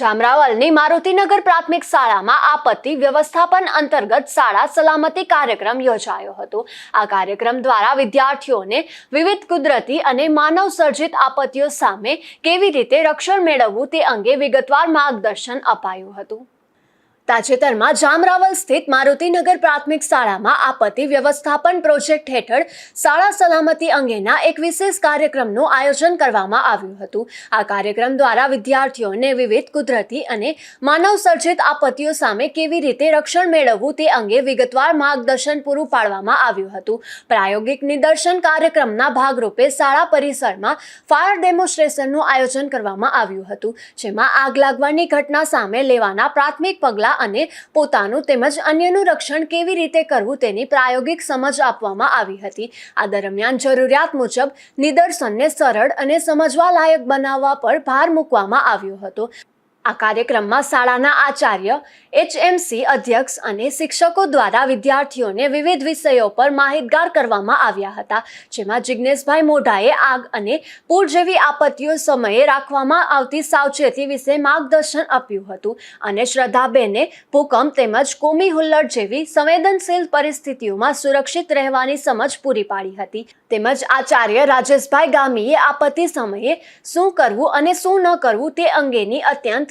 જામરાવલની મારુતિનગર પ્રાથમિક શાળામાં આપત્તિ વ્યવસ્થાપન અંતર્ગત શાળા સલામતી કાર્યક્રમ યોજાયો હતો। આ કાર્યક્રમ દ્વારા વિદ્યાર્થીઓને વિવિધ કુદરતી અને માનવ સર્જિત આપત્તિઓ સામે કેવી રીતે રક્ષણ મેળવવું તે અંગે વિગતવાર માર્ગદર્શન અપાયું હતું। તાજેતરમાં જામરાવલ સ્થિત મારુતિનગર પ્રાથમિક શાળામાં આપત્તિ વ્યવસ્થાપન પ્રોજેક્ટ હેઠળ શાળા સલામતી અંગેના એક વિશેષ કાર્યક્રમનું આયોજન કરવામાં આવ્યું હતું। આ કાર્યક્રમ દ્વારા વિદ્યાર્થીઓને વિવિધ કુદરતી અને માનવ સર્જિત આપત્તિઓ સામે કેવી રીતે રક્ષણ મેળવવું તે અંગે વિગતવાર માર્ગદર્શન પૂરું પાડવામાં આવ્યું હતું। પ્રાયોગિક નિદર્શન કાર્યક્રમના ભાગરૂપે શાળા પરિસરમાં ફાયર ડેમોન્સ્ટ્રેશનનું આયોજન કરવામાં આવ્યું હતું, જેમાં આગ લાગવાની ઘટના સામે લેવાના પ્રાથમિક પગલાં અને પોતાનું તેમજ અન્યનું રક્ષણ કેવી રીતે કરવું તેની પ્રાયોગિક સમજ આપવામાં આવી હતી। આ દરમિયાન જરૂરિયાત મુજબ નિદર્શનને સરળ અને સમજવા લાયક બનાવવા પર ભાર મૂકવામાં આવ્યો હતો। આ કાર્યક્રમમાં શાળાના આચાર્ય, HMC અધ્યક્ષ અને શિક્ષકો દ્વારા વિદ્યાર્થીઓને વિવિધ વિષયો પર માહિતગાર કરવામાં આવ્યા હતા, જેમાં જિજ્ઞેશભાઈ મોઢાએ આગ અને પૂર જેવી આપત્તિઓ સમયે રાખવામાં આવતી સાવચેતી વિશે માર્ગદર્શન આપ્યું હતું અને શ્રદ્ધાબેને ભૂકંપ તેમજ કોમી હુલ્લડ જેવી સંવેદનશીલ પરિસ્થિતિઓમાં સુરક્ષિત રહેવાની સમજ પૂરી પાડી હતી। તેમજ આચાર્ય રાજેશભાઈ ગામીએ આપત્તિ સમયે શું કરવું અને શું ન કરવું તે અંગેની અત્યંત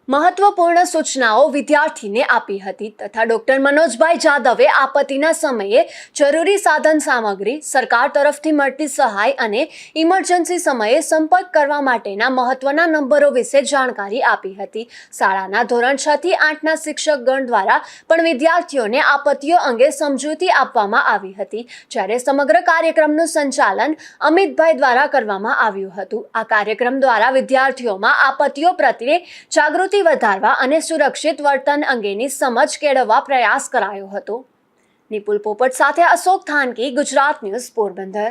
મહત્વપૂર્ણ સૂચનાઓ વિદ્યાર્થીને આપી હતી તથા ડોક્ટર મનોજભાઈ જાદવે આપત્તિના સમયે જરૂરી સાધન સામગ્રી, સરકાર તરફથી મળતી સહાય અને ઇમરજન્સી સમયે સંપર્ક કરવા માટેના મહત્વના નંબરો વિશે જાણકારી આપી હતી। શાળાના ધોરણ 6 થી 8ના શિક્ષકગણ દ્વારા પણ વિદ્યાર્થીઓને આપત્તિઓ અંગે સમજૂતી આપવામાં આવી હતી, જ્યારે સમગ્ર કાર્યક્રમનું સંચાલન અમિતભાઈ દ્વારા કરવામાં આવ્યું હતું। આ કાર્યક્રમ દ્વારા વિદ્યાર્થીઓમાં આપત્તિઓ પ્રત્યે જાગૃતિ વધારવા અને સુરક્ષિત વર્તન અંગેની સમજ કેળવવા પ્રયાસ કરાયો હતો। નિપુલ પોપટ સાથે અશોક થાનકી, ગુજરાત ન્યૂઝ, પોરબંદર।